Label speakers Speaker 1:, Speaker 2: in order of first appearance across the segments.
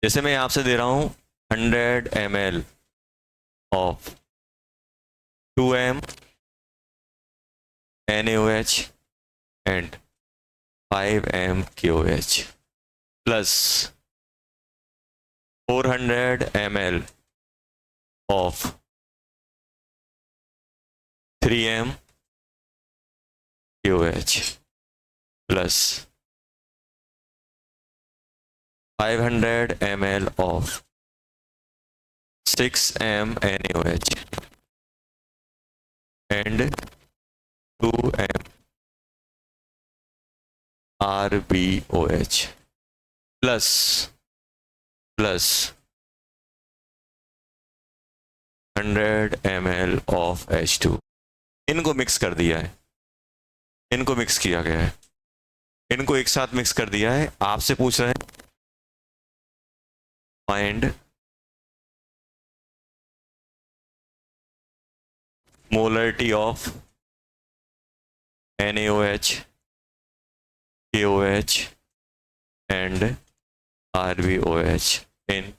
Speaker 1: जैसे मैं आपसे दे रहा हूं 100 ml of 2m NaOH and 5m KOH plus 400 ml of 3m KOH plus 500 ml of 6m NaOH and 2m RbOH plus 100 ml of H2। इनको mix कर दिया है, इनको मिक्स किया गया है, इनको एक साथ मिक्स कर दिया है। आपसे पूछ रहे हैं find molarity of NaOH KOH and RbOH in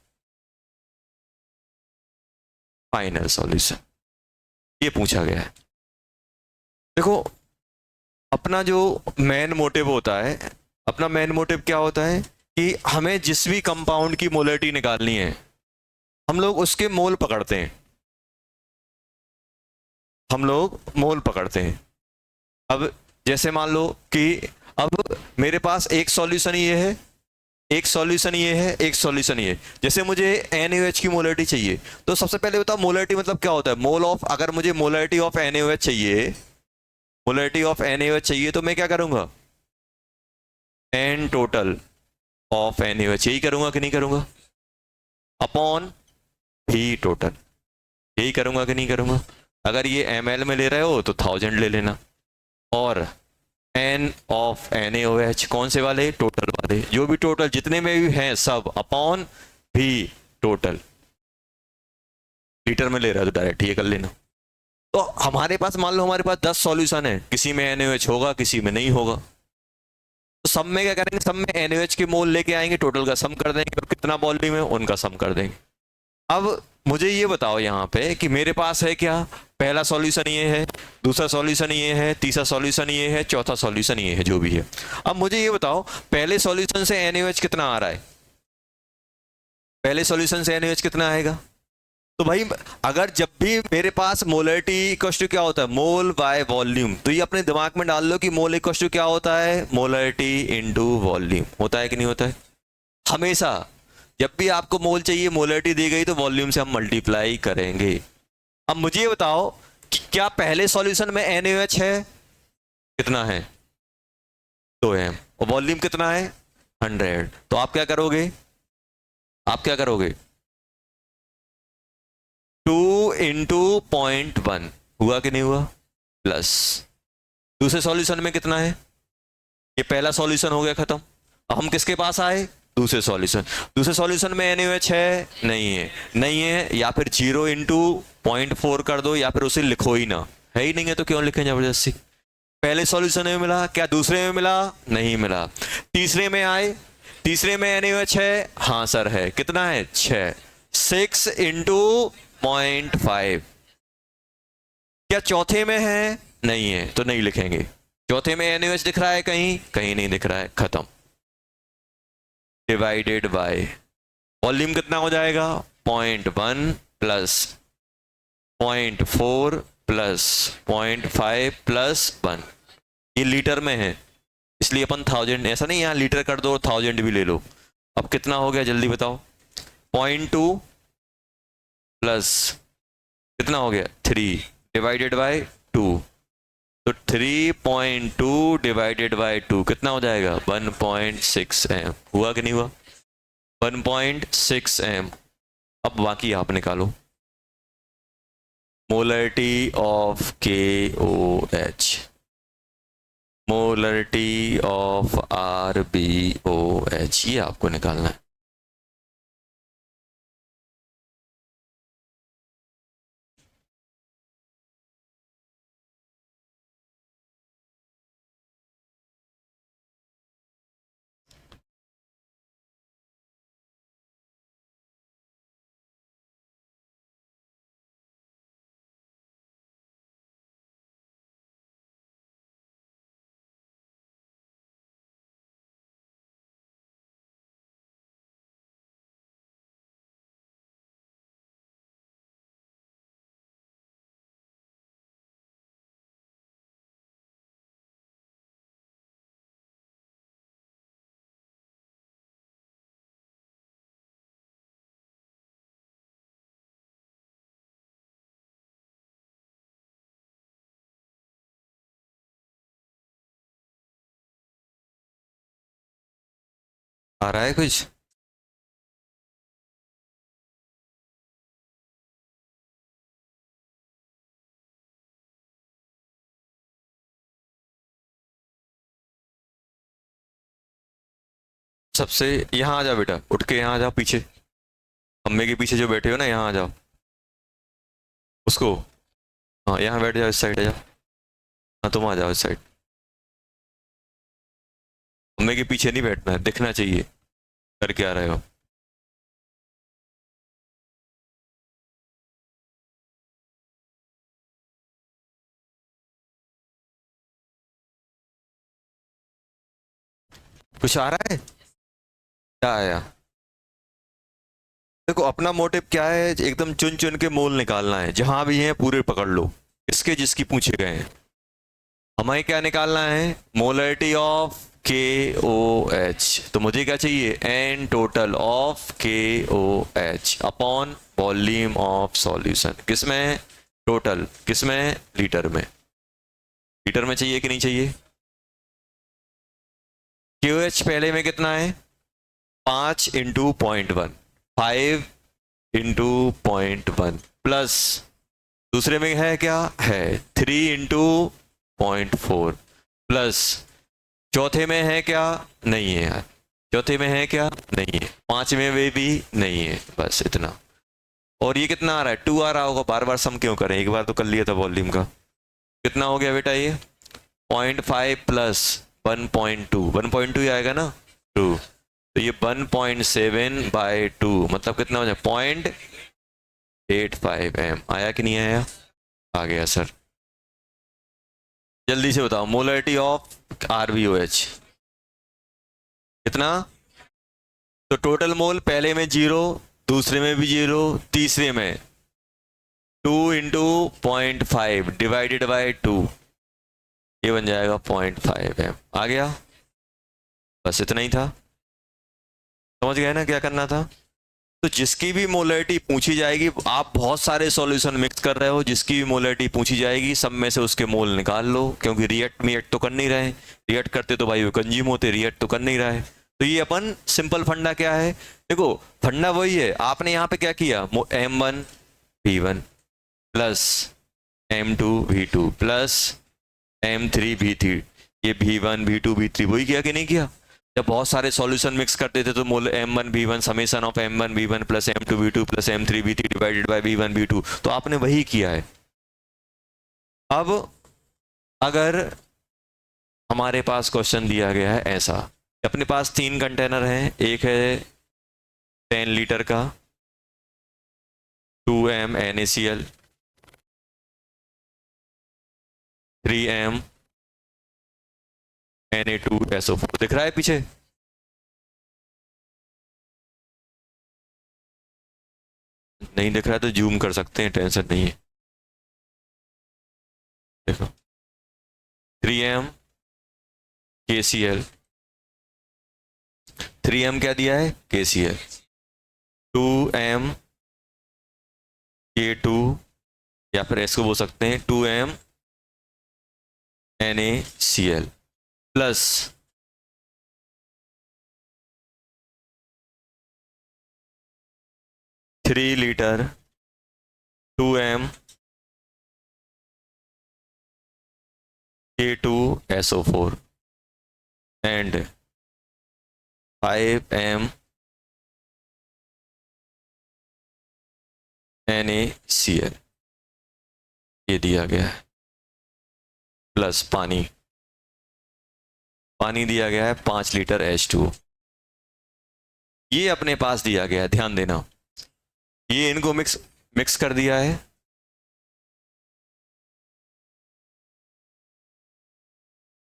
Speaker 1: final solution. ये पूछा गया है। देखो, अपना जो मेन मोटिव होता है, अपना मेन मोटिव क्या होता है कि हमें जिस भी कंपाउंड की मोलरिटी निकालनी है, हम लोग उसके मोल पकड़ते हैं, हम लोग मोल पकड़ते हैं। अब जैसे मान लो कि अब मेरे पास एक सॉल्यूशन ये है, एक सॉल्यूशन ये है, एक सॉल्यूशन ये है। जैसे मुझे NaOH की मोलरिटी चाहिए, तो सबसे पहले बताओ मोलरिटी मतलब क्या होता है। मोल ऑफ, अगर मुझे मोलरिटी ऑफ NaOH चाहिए, मोलरिटी ऑफ NaOH चाहिए, तो मैं क्या करूंगा, N टोटल ऑफ NaOH, यही करूंगा कि नहीं करूंगा, अपॉन V टोटल, यही करूंगा कि नहीं करूंगा। अगर ये ml में ले रहे हो तो 1000 ले लेना, और N ऑफ NaOH कौन से वाले, टोटल वाले, जो भी टोटल जितने में भी हैं सब अपॉन V टोटल। लीटर में ले रहा है तो डायरेक्ट ये कर लेना। तो हमारे पास मान लो हमारे पास 10 सॉल्यूशन है, किसी में NaOH होगा, किसी में नहीं होगा। तो सब में क्या करेंगे, सब में NaOH के मोल लेके आएंगे, टोटल का सम कर देंगे, और कितना वॉल्यूम है उनका सम कर देंगे। अब मुझे ये बताओ यहाँ पे कि मेरे पास है क्या, पहला सॉल्यूशन ये है, दूसरा सॉल्यूशन ये है, तीसरा सॉल्यूशन ये है, चौथा सॉल्यूशन ये है, जो भी है। अब मुझे ये बताओ पहले सॉल्यूशन से NaOH कितना आ रहा है, पहले सॉल्यूशन से NaOH कितना आएगा। तो भाई अगर जब भी मेरे पास मोलरिटी इक्वल टू क्या होता है, मोल बाय वॉल्यूम, तो ये अपने दिमाग में डाल लो कि मोल इक्वल टू क्या होता है, मोलरिटी इनटू वॉल्यूम। होता है कि नहीं होता है। हमेशा जब भी आपको मोल चाहिए, मोलरिटी दी गई तो वॉल्यूम से हम मल्टीप्लाई करेंगे। अब मुझे ये बताओ कि क्या पहले सॉल्यूशन में NaOH है, कितना है, 2m, और वॉल्यूम कितना है 100। तो आप क्या करोगे, आप क्या करोगे, 2 इंटू 0.1, हुआ कि नहीं हुआ, प्लस दूसरे सॉल्यूशन में कितना है, ये पहला सॉल्यूशन हो गया खत्म। अब हम किसके पास आए, दूसरे सॉल्यूशन। दूसरे सॉल्यूशन में NaOH है, नहीं है, नहीं है, या फिर 0 इंटू 0.4 कर दो, या फिर उसे लिखो ही ना, है ही नहीं है तो क्यों लिखें जबरदस्ती। पहले सॉल्यूशन में मिला, क्या दूसरे में मिला, नहीं मिला। तीसरे में आए, तीसरे में NaOH है, हाँ सर है, कितना है 6, 6 इंटू 0.5। क्या चौथे में है, नहीं है तो नहीं लिखेंगे। चौथे में NaOH दिख रहा है कहीं, कहीं नहीं दिख रहा है, खत्म। डिवाइडेड बाय वॉल्यूम कितना हो जाएगा, 0.1 प्लस 0.4 प्लस 0.5 प्लस 1। ये लीटर में है, इसलिए अपन 1000, ऐसा नहीं यहाँ लीटर कर दो 1000 भी ले लो। अब कितना हो गया जल्दी बताओ, 0.2 प्लस कितना हो गया 3 डिवाइडेड बाय 2। तो 3.2 डिवाइडेड बाय 2 कितना हो जाएगा, 1.6 m। हुआ कि नहीं हुआ, 1.6 m। अब बाकी आप निकालो, molarity of KOH, molarity of RbOH, ये आपको निकालना है। आ रहा है कुछ? सबसे यहाँ आ जाओ बेटा, उठ के यहाँ आ जाओ पीछे, अम्मे के पीछे जो बैठे हो ना, यहाँ आ जाओ। उसको, हाँ यहाँ बैठ जाओ, इस साइड आ जाओ। हाँ तुम आ जाओ इस साइड। अम्मे के पीछे नहीं बैठना है, दिखना चाहिए कर क्या रहे हो। कुछ आ रहा है? क्या आया? देखो अपना मोटिव क्या है, एकदम चुन चुन के मोल निकालना है, जहां भी है पूरे पकड़ लो, इसके जिसकी पूछे गए हैं। हमें क्या निकालना है? Molarity of K O H. तो मुझे क्या चाहिए? N total of K O H upon volume of solution. किसमें? टोटल। किसमें? लीटर में। लीटर में चाहिए कि नहीं चाहिए? क्यू एच पहले में कितना है? 5 × 0.1, 5 × 0.1 प्लस दूसरे में है क्या है? 3 × 0.4 प्लस चौथे में है क्या? नहीं है यार। चौथे में है क्या? नहीं है। पांचवें में भी नहीं है। बस इतना। और ये कितना आ रहा है? 2 आ रहा होगा। बार बार सम क्यों करें, एक बार तो कर लिया था वॉल्यूम का। कितना हो गया बेटा ये? 0.5 प्लस 1.2, 1.2 ही आएगा ना? 2। तो ये 1.7/2 मतलब कितना हो जाए? 0.85 m। आया कि नहीं आया? आ गया सर। जल्दी से बताओ मोलरिटी ऑफ RbOH कितना? तो टोटल मोल पहले में 0, दूसरे में भी 0, तीसरे में 2 × 0.5 डिवाइडेड बाय 2, ये बन जाएगा 0.5 m। आ गया? बस इतना ही था। समझ गए ना क्या करना था? तो जिसकी भी मोलरिटी पूछी जाएगी, आप बहुत सारे सॉल्यूशन मिक्स कर रहे हो, जिसकी भी मोलरिटी पूछी जाएगी सब में से उसके मोल निकाल लो, क्योंकि रिएक्ट तो कर नहीं रहे। रिएक्ट करते तो भाई वो कंज्यूम होते, रिएक्ट तो कर नहीं रहा है। तो ये अपन सिंपल फंडा क्या है? देखो फंडा वही है। आपने यहाँ पे क्या किया? M1 V1 plus M2 V2 plus M3 V3, ये V1 V2 V3 वही किया कि नहीं किया? जब बहुत सारे सॉल्यूशन मिक्स करते थे तो मोल M1 V1 summation of M1 V1 plus M2 V2 plus M3 V3 divided by V1 V2, तो आपने वही किया है। अब अगर हमारे पास क्वेश्चन दिया गया है ऐसा, अपने पास 3 कंटेनर हैं, एक है 10 लीटर का 2m NaCl, 3m Na2SO4। दिख रहा है पीछे? नहीं दिख रहा है तो जूम कर सकते हैं, टेंशन नहीं है। देखो 3m KCl, 3m क्या दिया है? KCl, 2m K2, या फिर इसको बोल सकते हैं 2m NaCl plus 3 litre 2m K2SO4 and 5m NaCl, ये दिया गया है। प्लस पानी, पानी दिया गया है 5 लीटर H2O, ये अपने पास दिया गया है। ध्यान देना, ये इनको मिक्स मिक्स कर दिया है।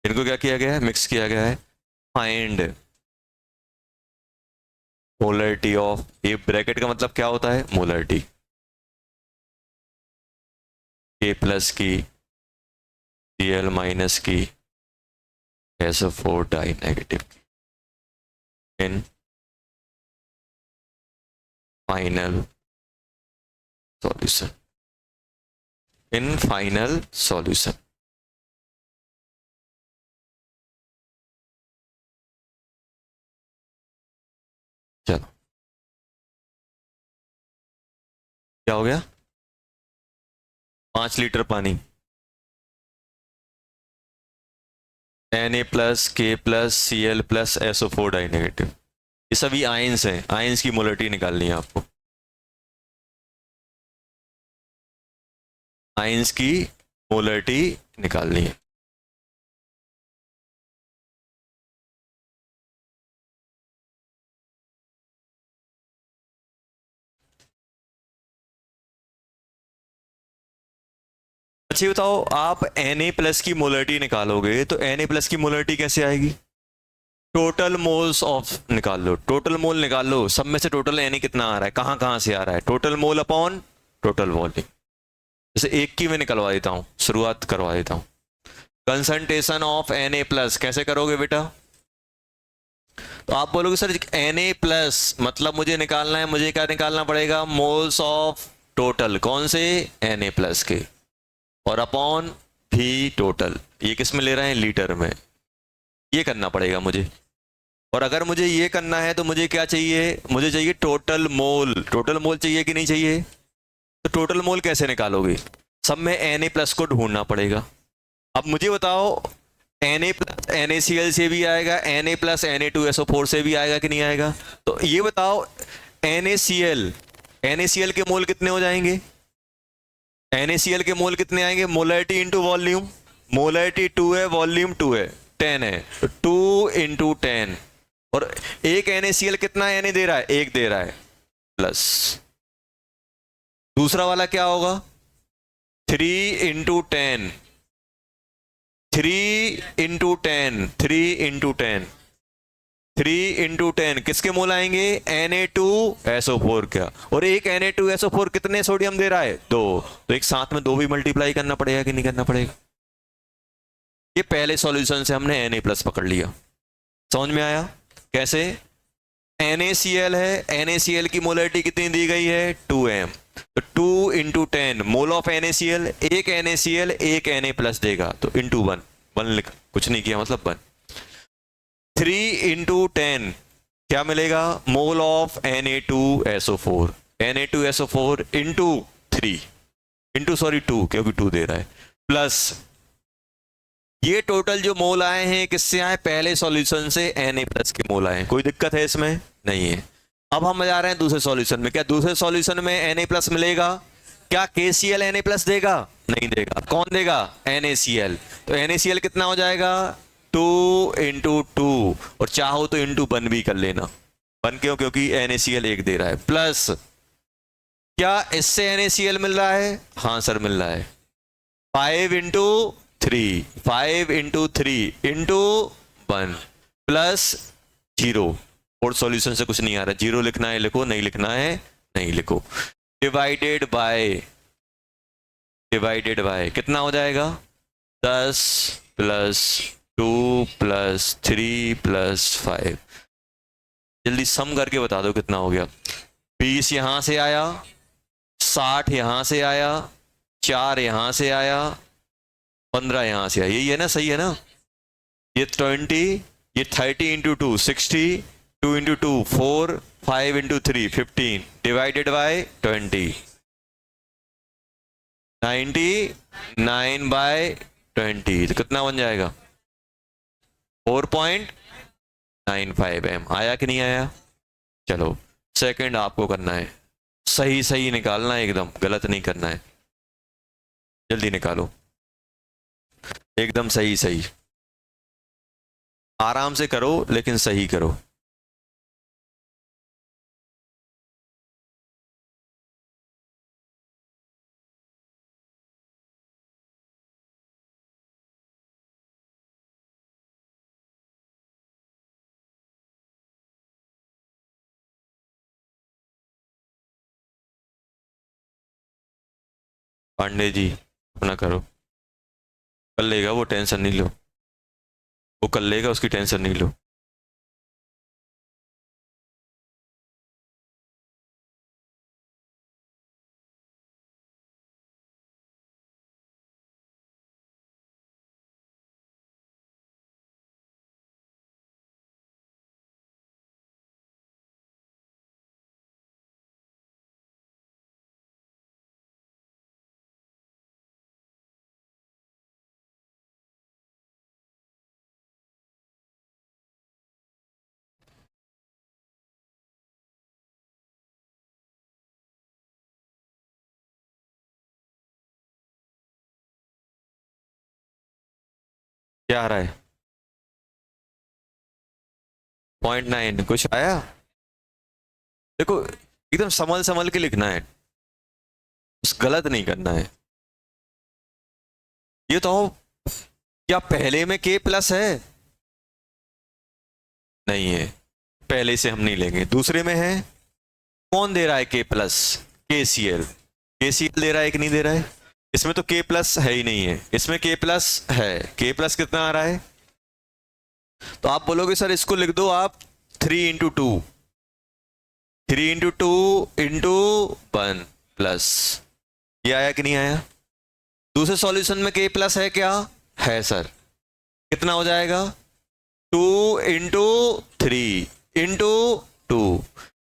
Speaker 1: इनको क्या किया गया है? मिक्स किया गया है। फाइंड मोलरिटी ऑफ, ये ब्रैकेट का मतलब क्या होता है? मोलरिटी। K प्लस की, Cl माइनस की, SO4 die negative in final solution, in final solution. क्या हो गया? 5 लीटर पानी, Na+K+Cl+SO4 डाई नेगेटिव, ये सभी आयंस हैं, आयंस की मोलरिटी निकालनी है आपको, आयंस की मोलरिटी निकालनी है। अच्छा ये बताओ, आप Na+ की मोलरिटी निकालोगे तो Na+ की मोलरिटी कैसे आएगी? टोटल मोल्स ऑफ निकाल लो, टोटल मोल निकाल लो, सब में से टोटल Na कितना आ रहा है, कहां कहां से आ रहा है, total mole upon total volume. जैसे एक की मैं निकलवा देता हूं, शुरुआत करवा देता हूं। कंसंट्रेशन ऑफ Na+, कैसे करोगे बेटा? तो आप बोलोगे सर Na+ मतलब मुझे निकालना है, मुझे क्या निकालना पड़ेगा? मोल्स ऑफ टोटल, कौन से? Na+ के, और अपॉन भी टोटल, ये किस में ले रहे हैं? लीटर में। ये करना पड़ेगा मुझे। और अगर मुझे ये करना है तो मुझे क्या चाहिए? मुझे चाहिए टोटल मोल। टोटल मोल चाहिए कि नहीं चाहिए? तो टोटल मोल कैसे निकालोगे? सब में Na+ को ढूंढना पड़ेगा। अब मुझे बताओ, Na+ NaCl से भी आएगा, Na+ Na2SO4 से भी आएगा कि नहीं आएगा? तो ये बताओ, NaCl के मोल कितने हो जाएंगे? NaCl के मोल कितने आएंगे? मोलरिटी इंटू वॉल्यूम, मोलरिटी 2 है, वॉल्यूम 2 है, 10 है, तो 2 इंटू 10। और एक NaCl कितना Na दे रहा है? 1 दे रहा है, प्लस दूसरा वाला क्या होगा? 3 इंटू 10, 3 इंटू 10 किसके मोल आएंगे? Na2SO4 का। और एक Na2SO4 कितने सोडियम दे रहा है? 2, तो एक साथ में 2 भी मल्टीप्लाई करना पड़ेगा कि नहीं करना पड़ेगा? ये पहले सॉल्यूशन से हमने Na+ पकड़ लिया, समझ में आया कैसे? NaCl है, NaCl की मोलरिटी कितनी दी गई है? 2m, तो 2 इंटू 10 मोल ऑफ NaCl, एक NaCl एक Na+ देगा, तो इंटू 1, 1 लिख, कुछ नहीं किया मतलब 1। 3 इंटू 10 क्या मिलेगा? Mole of Na2SO4, Na2SO4 into 3 into sorry 2, क्योंकि 2 दे रहा है, प्लस ये टोटल जो मोल आए हैं किससे आए? पहले सॉल्यूशन से Na+ के मोल आए हैं। कोई दिक्कत है इसमें? नहीं है। अब हम जा रहे हैं दूसरे सॉल्यूशन में। क्या दूसरे सॉल्यूशन में Na+ मिलेगा? क्या KCl Na+ देगा? नहीं देगा। कौन देगा? NaCl। तो NaCl कितना हो जाएगा? 2 इंटू 2, और चाहो तो इंटू 1 भी कर लेना। 1 क्यों? क्योंकि NaCl 1 दे रहा है, प्लस क्या इससे NaCl मिल रहा है? हाँ सर मिल रहा है। 5 इंटू 3, 5 इंटू 3 इंटू 1, प्लस 0। और सॉल्यूशन से कुछ नहीं आ रहा, 0 लिखना है लिखो, नहीं लिखना है नहीं लिखो। डिवाइडेड बाय कितना हो जाएगा? 10 प्लस 2 प्लस 3 प्लस 5। जल्दी सम करके बता दो कितना हो गया। 20 यहां से आया, 60 यहां से आया, 4 यहां से आया, 15 यहां से आया। यही है ना? सही है ना? ये 20, ये 30 into 2 60, 2 into 2 4, 5 into 3 15, divided by 20, 99/20, तो कितना बन जाएगा? 4.95 m। आया कि नहीं आया? चलो सेकंड आपको करना है, सही सही निकालना है, एकदम गलत नहीं करना है। जल्दी निकालो, एकदम सही सही, आराम से करो लेकिन सही करो। पांडे जी अपना करो, कर लेगा वो, टेंशन नहीं लो, वो कर लेगा, उसकी टेंशन नहीं लो। क्या आ रहा है? 0.9 कुछ आया? देखो एकदम संभल संभल के लिखना है, कुछ गलत नहीं करना है। ये तो क्या पहले में के प्लस है? नहीं है, पहले से हम नहीं लेंगे। दूसरे में है, कौन दे रहा है के प्लस? KCL। KCL दे रहा है कि नहीं दे रहा है? इसमें तो के प्लस है ही नहीं है, इसमें के प्लस है। के प्लस कितना आ रहा है? तो आप बोलोगे सर इसको लिख दो आप 3 × 2, 3 × 2 × 1 प्लस। ये आया कि नहीं आया? दूसरे सॉल्यूशन में के प्लस है क्या? है सर। कितना हो जाएगा? 2 × 3 × 2।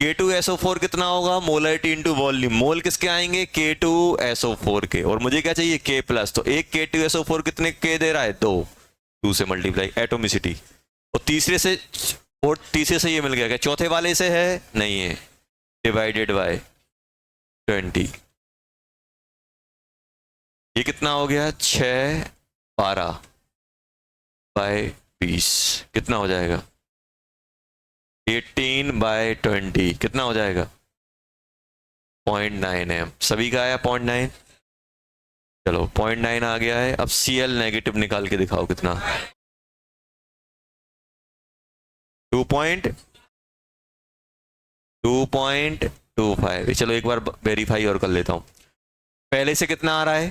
Speaker 1: K2SO4 कितना होगा? Molarity into volume. मोल किसके आएंगे? K2SO4 के। और मुझे क्या चाहिए? K plus. तो एक K2SO4 कितने K दे रहा है? 2 से मल्टीप्लाई एटोमिसिटी। और तीसरे से ये मिल गया क्या? चौथे वाले से है? नहीं है, डिवाइडेड बाय 20। ये कितना हो गया? 6 12 बाय 20 कितना हो जाएगा? 18/20 कितना हो जाएगा? 0.9 m। सभी का आया 0.9? चलो 0.9 आ गया है। अब Cl नेगेटिव निकाल के दिखाओ कितना? 2.25। चलो एक बार वेरीफाई और कर लेता हूं। पहले से कितना आ रहा है?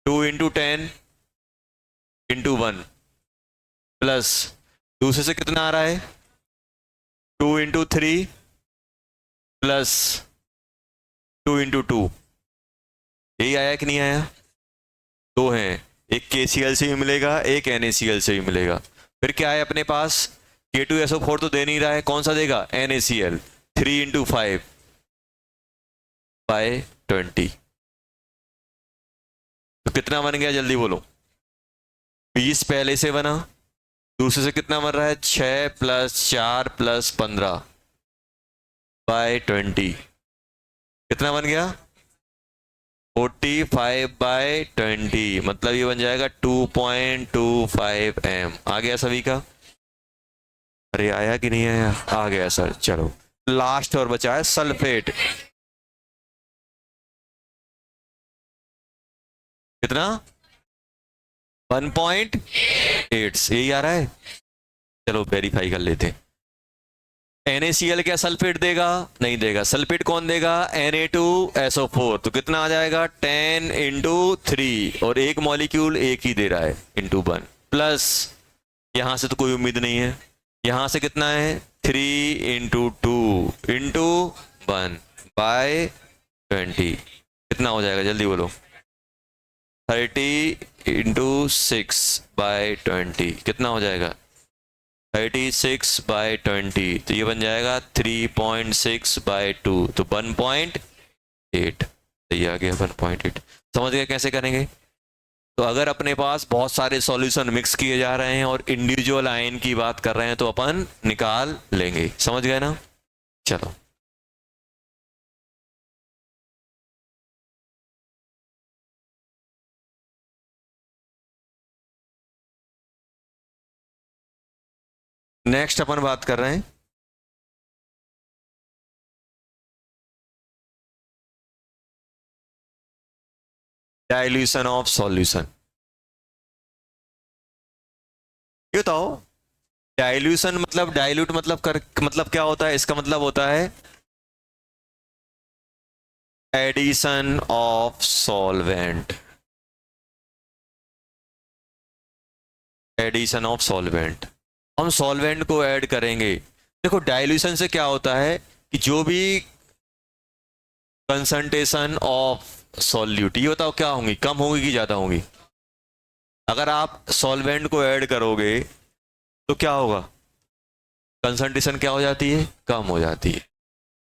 Speaker 1: 2 × 10 × 1 प्लस दूसरे से कितना आ रहा है? 2 × 3 प्लस 2 × 2। यही आया कि नहीं आया? दो हैं, एक KCl से भी मिलेगा, एक NaCl से भी मिलेगा। फिर क्या है अपने पास? K2SO4 तो दे नहीं रहा है, कौन सा देगा? NaCl। 3 × 5/20 तो कितना बन गया? जल्दी बोलो। 20 पहले से बना, दूसरे से कितना बन रहा है? 6 + 4 + 15/20 कितना बन गया? 45/20। मतलब ये बन जाएगा 2.25 m। आ गया सभी का? अरे आया कि नहीं आया? आ गया सर। चलो लास्ट और बचा है सल्फेट। कितना? 1.8। यही आ रहा है। चलो वेरीफाई कर लेते हैं। NaCl क्या सल्फेट देगा? नहीं देगा। सल्फेट कौन देगा? Na2SO4। तो कितना आ जाएगा? 10 × 3 और एक मॉलिक्यूल एक ही दे रहा है इंटू 1 प्लस यहां से तो कोई उम्मीद नहीं है। यहां से कितना है? 3 × 2 × 1/20 कितना हो जाएगा? जल्दी बोलो। 30 × 6/20 कितना हो जाएगा? 36/20। तो ये बन जाएगा 3.6/2 तो 1.8। तो ये आ गया 1.8। समझ गए कैसे करेंगे? तो अगर अपने पास बहुत सारे सॉल्यूशन मिक्स किए जा रहे हैं और इंडिविजुअल आयन की बात कर रहे हैं तो अपन निकाल लेंगे। समझ गए ना? चलो नेक्स्ट अपन बात कर रहे हैं डाइल्यूशन ऑफ सॉल्यूशन। ये बताओ डाइल्यूशन मतलब डाइल्यूट मतलब क्या होता है? इसका मतलब होता है addition of solvent. Addition of solvent, हम सॉल्वेंट को ऐड करेंगे। देखो डाइल्यूशन से क्या होता है कि जो भी कंसंट्रेशन ऑफ सॉल्यूट, ये बताओ क्या होंगी? कम होगी कि ज्यादा होंगी? अगर आप सॉल्वेंट को ऐड करोगे तो क्या होगा? कंसंट्रेशन क्या हो जाती है? कम हो जाती है।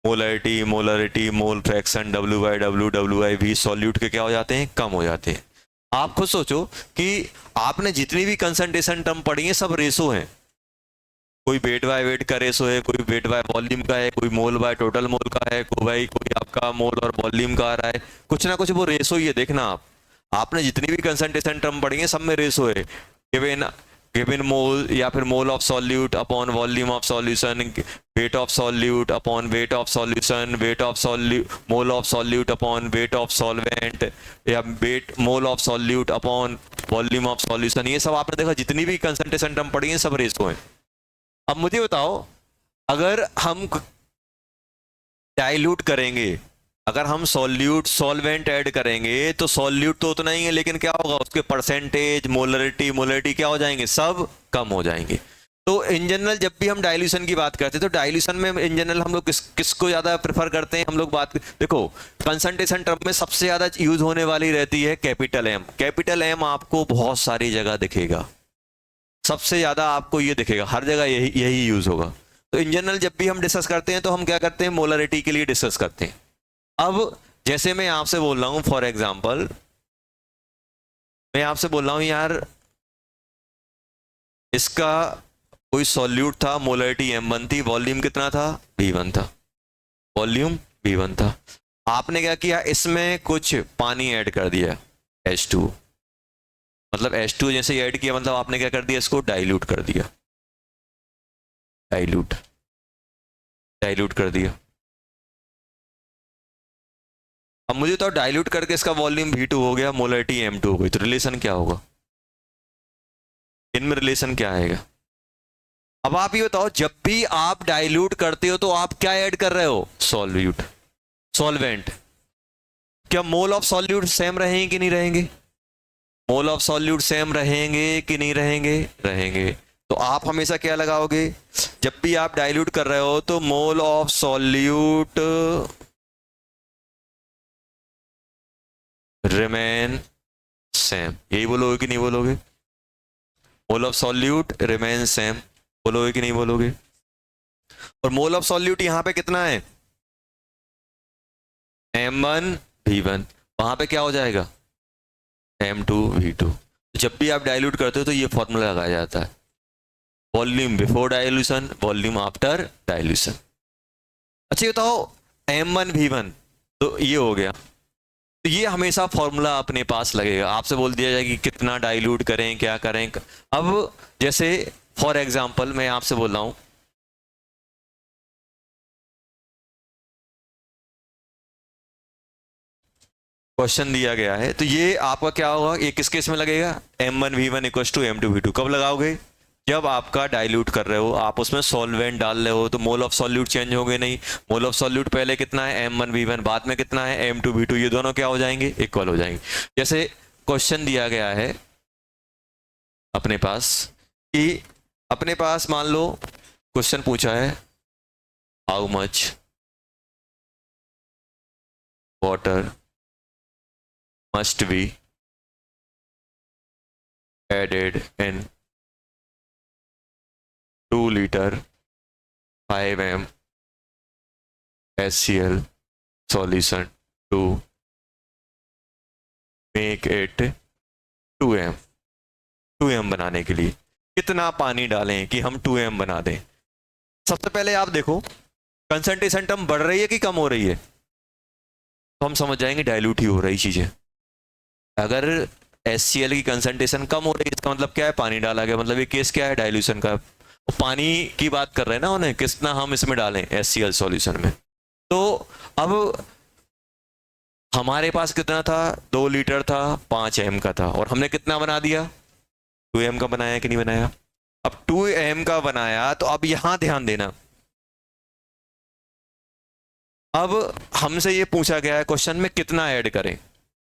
Speaker 1: Molarity, mole fraction, W/W, WIV solute के क्या हो जाते हैं? कम हो जाते हैं। आप खुद सोचो कि आपने जितनी भी कंसंट्रेशन टर्म पढ़ी है सब रेशो हैं। कोई वेट बाय वेट का रेशो है, कोई वेट बाय वॉल्यूम का है, कोई मोल बाय टोटल मोल का है, कोई आपका मोल और वॉल्यूम का आ रहा है। कुछ ना कुछ वो रेशो ही है। देखना आपने जितनी भी कंसंट्रेशन टर्म पढ़ी है सब में रेशो है। गिवन गिवन मोल या फिर mole of solute upon volume of solution, weight of solute upon weight of solution, weight of solute mole of solute upon weight of solvent, या weight mole of solute upon volume of solution. ये सब आपने देखा, जितनी भी concentration term पड़ी है सब रेशो है। अब मुझे बताओ, अगर हम डाइल्यूट करेंगे, अगर हम सॉल्वेंट ऐड करेंगे तो सॉल्यूट तो उतना ही है, लेकिन क्या होगा, उसके परसेंटेज, मोलरिटी क्या हो जाएंगे, सब कम हो जाएंगे। तो इन जनरल जब भी हम डाइल्यूशन की बात करते हैं तो डाइल्यूशन में इन जनरल हम लोग किसको ज्यादा प्रेफर करते हैं, हम लोग देखो कंसंट्रेशन टर्म में सबसे ज्यादा यूज होने वाली रहती है कैपिटल एम। कैपिटल एम आपको बहुत सारी जगह दिखेगा, सबसे ज्यादा आपको ये दिखेगा, हर जगह यही यूज होगा। तो इन जनरल जब भी हम डिस्कस करते हैं तो हम क्या करते हैं, मोलरिटी के लिए डिस्कस करते हैं। अब जैसे मैं आपसे बोल रहा हूं, फॉर एग्जांपल मैं आपसे बोल रहा हूं यार, इसका कोई सॉल्यूट था, मोलरिटी M1 थी, वॉल्यूम कितना था, V1 था, वॉल्यूम V1 था। आपने क्या किया, इसमें कुछ पानी ऐड कर दिया, H2, मतलब H2 जैसे ऐड किया, मतलब आपने क्या कर दिया, इसको डाइल्यूट कर दिया, डाइल्यूट कर दिया। अब मुझे तो डाइल्यूट करके इसका वॉल्यूम V2 हो गया, मोलरिटी M2 हो गई, तो रिलेशन क्या होगा, इनमें रिलेशन क्या आएगा। अब आप ये बताओ, जब भी आप डाइल्यूट करते हो तो आप क्या ऐड कर रहे हो, सॉल्वेंट। क्या मोल ऑफ सॉल्यूट सेम रहेंगे कि नहीं रहेंगे, मोल ऑफ सॉल्यूट सेम रहेंगे कि नहीं रहेंगे। तो आप हमेशा क्या लगाओगे, जब भी आप डाइल्यूट कर रहे हो तो मोल ऑफ सॉल्यूट रिमेन सेम, यही बोलोगे कि नहीं बोलोगे, मोल ऑफ सॉल्यूट रिमेन सेम, बोलोगे कि नहीं बोलोगे। और मोल ऑफ सॉल्यूट यहां पे कितना है, M1 V1, वहां पे क्या हो जाएगा, M2 V2। जब भी आप डाइल्यूट करते हो तो ये फॉर्मूला लगाया जाता है, volume before dilution, volume after dilution. अच्छा ये बताओ, M1 V1 तो ये हो गया, तो ये हमेशा फॉर्मूला अपने पास लगेगा, आपसे बोल दिया जाएगा कि कितना डाइल्यूट करें, क्या करें। अब जैसे फॉर एग्जांपल मैं आपसे बोल रहा हूं, क्वेश्चन दिया गया है, तो ये आपका क्या होगा, ये किस केस में लगेगा, M1 V1 equal to M2 V2। कब लगाओगे, जब आपका डाइल्यूट कर रहे हो, आप उसमें सॉल्वेंट डाल रहे हो, तो मोल ऑफ सॉल्यूट चेंज होंगे नहीं, मोल ऑफ सॉल्यूट पहले कितना है M1 V1, बाद में कितना है M2 V2, ये दोनों क्या हो जाएंगे, इक्वल हो जाएंगे। जैसे क्वेश्चन दिया गया है अपने पास, कि अपने पास मान लो क्वेश्चन पूछा है, how much water must be added in 2 liter 5 m HCl solution to make it 2m बनाने के लिए कितना पानी डालें कि हम 2m बना दें। सबसे पहले आप देखो कंसंट्रेशन टर्म बढ़ रही है कि कम हो रही है, तो हम समझ जाएंगे डाइल्यूट ही हो रही चीजें। अगर HCl की कंसंट्रेशन कम हो रही है, इसका मतलब क्या है, पानी डाला गया, मतलब ये केस क्या है, डाइल्यूशन का। पानी की बात कर रहे हैं ना उन्हें, कितना हम इसमें डालें HCl सॉल्यूशन में। तो अब हमारे पास कितना था, 2 लीटर था, 5 m का था, और हमने कितना बना दिया, 2m का बनाया कि नहीं बनाया। अब 2m का बनाया, तो अब यहां ध्यान देना, अब हमसे ये पूछा गया है क्वेश्चन में कितना ऐड करें।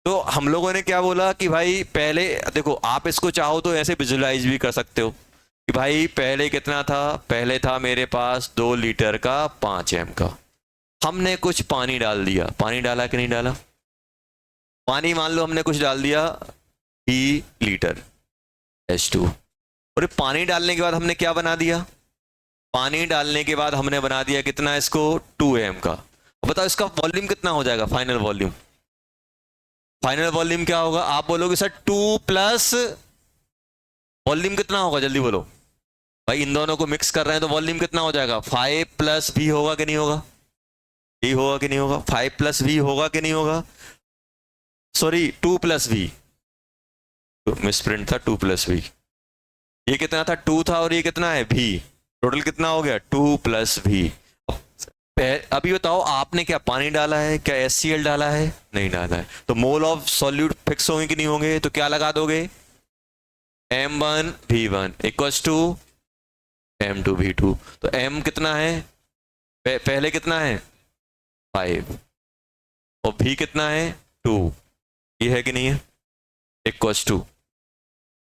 Speaker 1: तो हम लोगों ने क्या बोला कि भाई पहले देखो, आप इसको चाहो तो ऐसे विजुलाइज भी कर सकते हो कि भाई पहले कितना था, पहले था मेरे पास 2 लीटर का 5 m का, हमने कुछ पानी डाल दिया, पानी डाला कि नहीं डाला, पानी मान लो हमने कुछ डाल दिया 3 लीटर H2, और पानी डालने के बाद हमने क्या बना दिया, पानी डालने के बाद हमने बना दिया कितना, इसको 2m का। बताओ इसका वॉल्यूम कितना हो जाएगा, फाइनल वॉल्यूम, फाइनल वॉल्यूम क्या होगा, आप बोलोगे सर 2 प्लस वॉल्यूम कितना होगा, जल्दी बोलो भाई, इन दोनों को मिक्स कर रहे हैं तो वॉल्यूम कितना हो जाएगा, 5 प्लस V होगा कि नहीं होगा, ये होगा कि नहीं होगा, 5 प्लस V होगा कि नहीं होगा, सॉरी 2 प्लस V, मिसप्रिंट था, 2 प्लस V, ये कितना था, 2 था, और ये कितना है, भी। टोटल कितना हो गया, 2 प्लस भी। अभी बताओ आपने क्या पानी डाला है, क्या HCl डाला है, नहीं डाला है, तो मोल ऑफ सॉल्यूट फिक्स होंगे कि नहीं होंगे, तो क्या लगा दोगे, M1V1 इक्वल्स टू M2V2। तो M कितना है, पहले कितना है 5, और V कितना है 2, ये है कि नहीं है, इक्वल्स टू,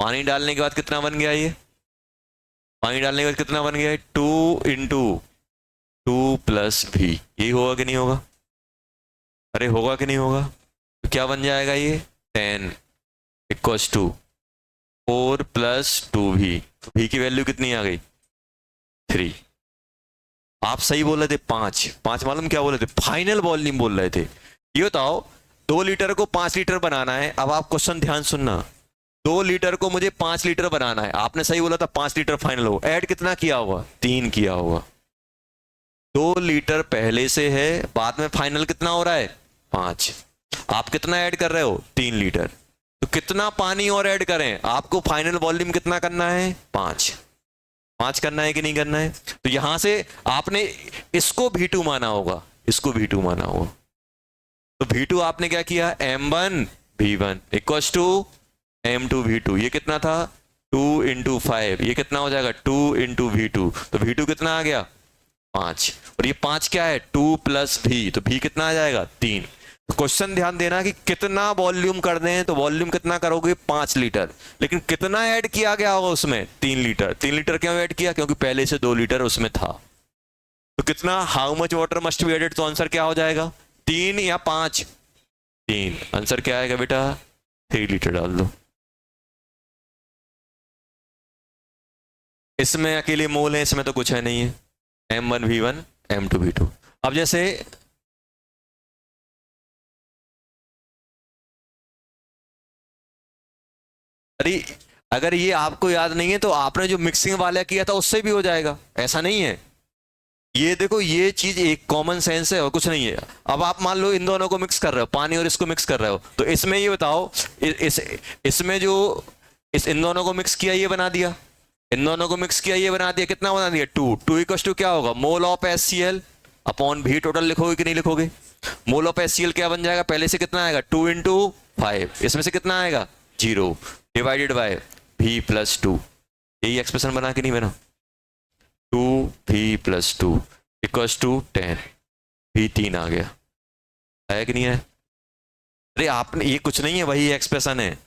Speaker 1: पानी डालने के बाद कितना बन गया, ये पानी डालने के बाद कितना बन गया है, 2 प्लस भी, यही होगा कि नहीं होगा, अरे होगा कि नहीं होगा, तो क्या बन जाएगा ये 10 इक्वल्स टू 4 प्लस 2 तो भी की वैल्यू कितनी आ गई 3। आप सही बोल रहे थे, 5 मालूम क्या बोल रहे थे, फाइनल वॉल्यूम बोल रहे थे। ये बताओ 2 लीटर को 5 लीटर बनाना है, अब आप क्वेश्चन ध्यान सुनना, 2 लीटर को मुझे 5 लीटर बनाना है, आपने सही बोला था 5 लीटर फाइनल हो, ऐड कितना किया होगा, 3 किया होगा, 2 लीटर पहले से है, बाद में फाइनल कितना हो रहा है 5, आप कितना ऐड कर रहे हो 3 लीटर, तो कितना पानी और ऐड करें, आपको फाइनल वॉल्यूम कितना करना है 5 करना है कि नहीं करना है, तो यहां से आपने इसको V2 माना होगा, इसको V2 माना होगा, तो V2 आपने क्या किया, M1V1 इक्वल्स टू M2V2, ये कितना था 2 इंटू 5, ये कितना हो जाएगा 2 इंटू V2, तो V2 कितना आ गया 5, और ये 5 क्या है 2 प्लस भी, तो भी कितना आ जाएगा 3। तो क्वेश्चन ध्यान देना कि कितना वॉल्यूम कर दें, तो वॉल्यूम कितना करोगे 5 लीटर, लेकिन कितना ऐड किया गया होगा उसमें 3 लीटर, 3 लीटर क्यों ऐड किया, क्योंकि पहले से 2 लीटर उसमें था, तो कितना, how much water must be added, तो आंसर क्या हो जाएगा 3 या 5, 3, आंसर क्या आएगा बेटा 3 लीटर डाल दो। इसमें अकेले मोल है, इसमें तो कुछ है नहीं है, M1V1 M2V2। अब जैसे अरे अगर ये आपको याद नहीं है तो आपने जो मिक्सिंग वाला किया था उससे भी हो जाएगा, ऐसा नहीं है, ये देखो ये चीज एक कॉमन सेंस है और कुछ नहीं है। अब आप मान लो इन दोनों को मिक्स कर रहे हो, पानी और इसको मिक्स कर रहे हो, तो इसमें ये बताओ इसमें जो इन दोनों को मिक्स किया ये बना दिया, इन दोनों को मिक्स किया ये बना दिया, कितना बना दिया 2 इक्वल टू क्या होगा, मोल ऑफ HCl अपॉन भी टोटल लिखोगे कि नहीं लिखोगे, मोल ऑफ HCl क्या बन जाएगा, पहले से कितना आएगा 2 इंटू 5, इसमें से कितना आएगा 0 डिवाइडेड बाय भी प्लस 2, यही एक्सप्रेशन बना कि नहीं बना, 2v प्लस 2 इक्वल्स टू 10, भी 3 आ गया, आया कि नहीं है, अरे आपने ये कुछ नहीं है, वही एक्सप्रेशन है,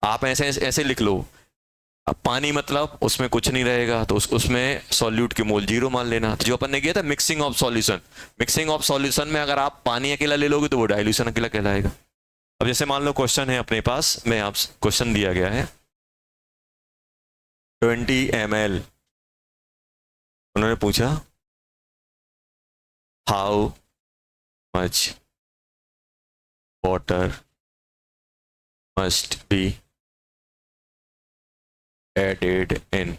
Speaker 1: आप ऐसे ऐसे लिख लो, अब पानी मतलब उसमें कुछ नहीं रहेगा, तो उसमें सॉल्यूट के मोल 0 मान लेना, तो जो अपन ने किया था mixing of solution, mixing of solution में अगर आप पानी अकेला ले लोगे तो वो डाइल्यूशन अकेला कहलाएगा। अब जैसे मान लो क्वेश्चन है अपने पास, मैं आप क्वेश्चन दिया गया है 20 ml, उन्होंने पूछा how much water must B added in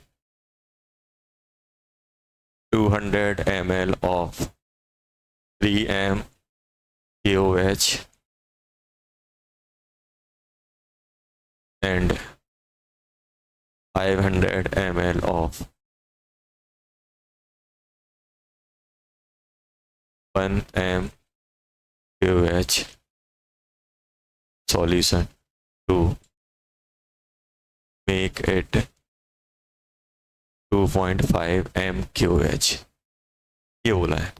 Speaker 1: 200 ml of 3m KOH and 500 ml of 1m KOH solution to make it 2.5 mQH, ये बोला है।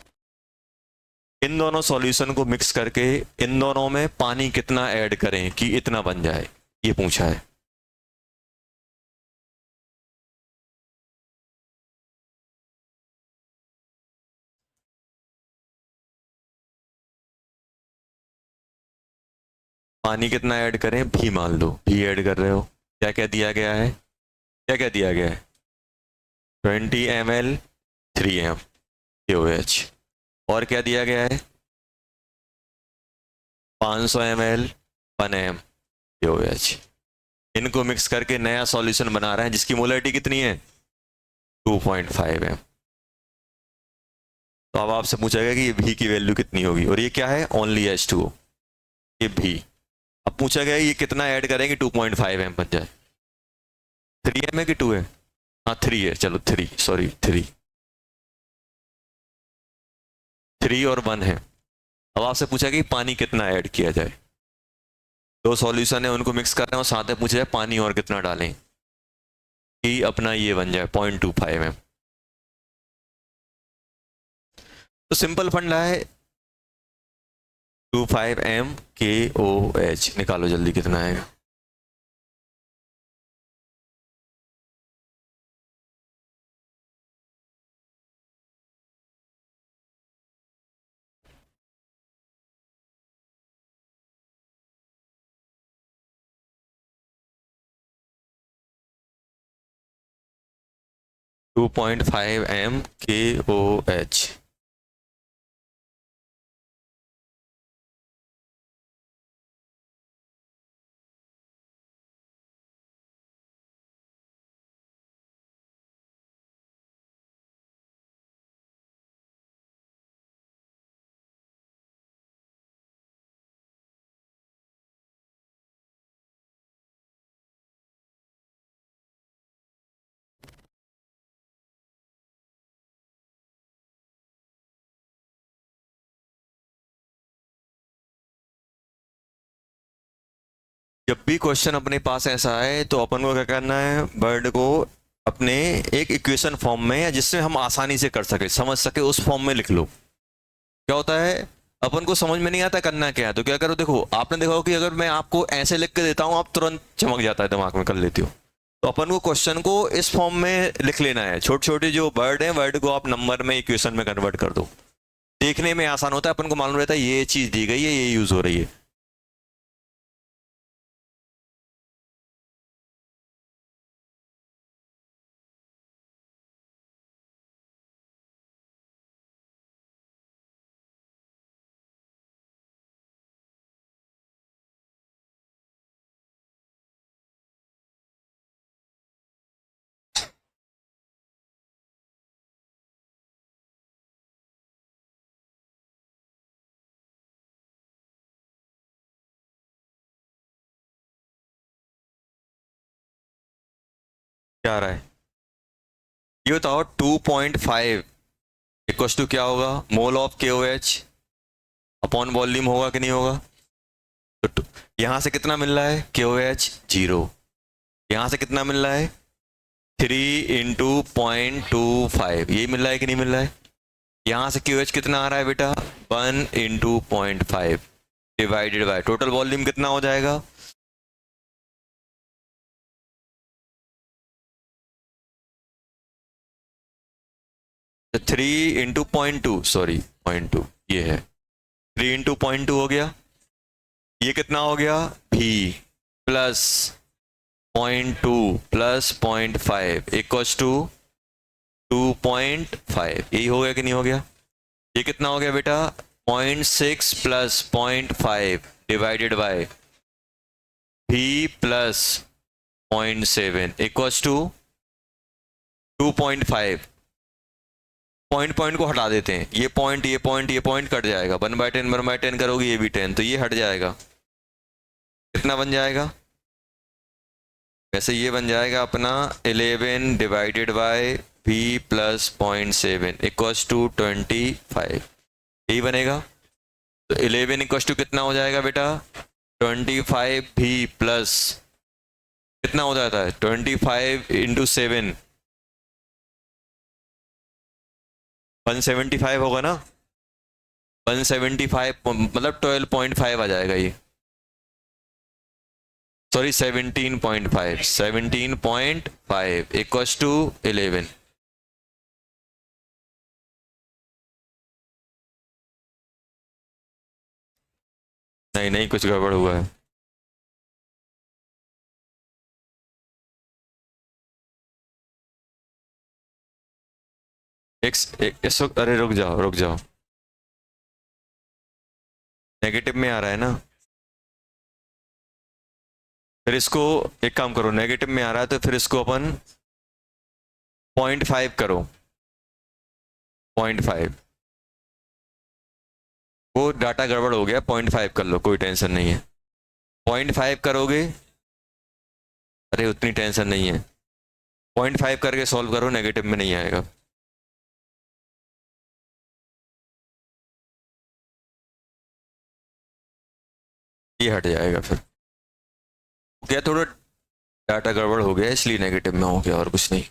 Speaker 1: इन दोनों सॉल्यूशन को मिक्स करके इन दोनों में पानी कितना ऐड करें कि इतना बन जाए, ये पूछा है। पानी कितना ऐड करें, भी मान लो, भी ऐड कर रहे हो, क्या क्या दिया गया है, क्या क्या दिया गया है 20 ml 3m KOH, और क्या दिया गया है 500 ml 1m KOH, इनको मिक्स करके नया सॉल्यूशन बना रहे हैं जिसकी मोलरिटी कितनी है 2.5 m। तो अब आपसे पूछेगा कि ये भी की वैल्यू कितनी होगी, और ये क्या है ओनली H2O, ये भी। अब पूछा गया ये कितना ऐड करेंगे 2.5 m बन जाए, 3m है कि 2 है, हाँ 3 है, चलो 3, सॉरी 3, 3 और 1 है। अब आपसे पूछा कि पानी कितना ऐड किया जाए, दो सॉल्यूशन है उनको मिक्स कर रहे हैं और साथ में पूछा जाए पानी और कितना डालें कि अपना ये बन जाए 0.25 एम। तो सिंपल फंडा है 25 एम के ओ एच, निकालो जल्दी कितना आएगा। टू 2.5 एम के ओ एच। जब भी क्वेश्चन अपने पास ऐसा है तो अपन को क्या करना है, वर्ड को अपने एक इक्वेशन फॉर्म में या जिससे हम आसानी से कर सके, समझ सके, उस फॉर्म में लिख लो। क्या होता है, अपन को समझ में नहीं आता करना क्या है, तो क्या करो, देखो आपने देखा हो कि अगर मैं आपको ऐसे लिख के देता हूँ आप तुरंत चमक जाता है, दिमाग में कर लेती हो। तो अपन को क्वेश्चन को इस फॉर्म में लिख लेना है, छोटे छोटे जो वर्ड है, वर्ड को आप नंबर में इक्वेशन में कन्वर्ट कर दो, देखने में आसान होता है, अपन को मालूम रहता है ये चीज दी गई है, ये यूज हो रही है। क्या आ रहा है, ये बताओ 2.5 इक्वल टू क्या होगा, mole of K O H upon volume होगा कि नहीं होगा। तो यहां से कितना मिल रहा है, के ओ एच 0, यहां से कितना मिल रहा है 3 इंटू 0.25, यही मिल रहा है कि नहीं मिल रहा है। यहां से क्यू एच कितना आ रहा है बेटा 1 into 0.5 divided by total volume कितना हो जाएगा। तो 3 इंटू 0.2, सॉरी 0.2 ये है, 3 इंटू 0.2 हो गया, ये कितना हो गया भी प्लस 0.2 प्लस 0.5 इक्वल्स टू 2.5, यही हो गया कि नहीं हो गया। ये कितना हो गया बेटा 0.6 plus 0.5 divided by V plus 0.7 equals to 2.5। Point point को हटा देते हैं, ये पॉइंट ये पॉइंट ये पॉइंट कट जाएगा, 1/10 1/10 करोगे ये भी 10, तो ये हट जाएगा, कितना बन जाएगा, वैसे ये बन जाएगा अपना 11 divided by v plus 0.7 equals to 25, यही बनेगा। तो 11 इक्वल्स टू कितना हो जाएगा बेटा 25 v प्लस कितना हो जाता है 25 इंटू 7, 175 होगा ना, 175 मतलब 12.5 आ जाएगा ये, सॉरी 17.5, 17.5 इक्वल्स टू 11। नहीं नहीं कुछ गड़बड़ हुआ है, इस वक्त, अरे रुक जाओ रुक जाओ, नेगेटिव में आ रहा है ना, फिर इसको एक काम करो, नेगेटिव में आ रहा है तो फिर इसको अपन 0.5 करो, 0.5, वो डाटा गड़बड़ हो गया, 0.5 कर लो, कोई टेंशन नहीं है, 0.5 करोगे, अरे उतनी टेंशन नहीं है, 0.5 करके सॉल्व करो, नेगेटिव में नहीं आएगा। ये हट जाएगा फिर। क्या थोड़ा डाटा गड़बड़ हो गया इसलिए नेगेटिव में हो गया, और कुछ नहीं।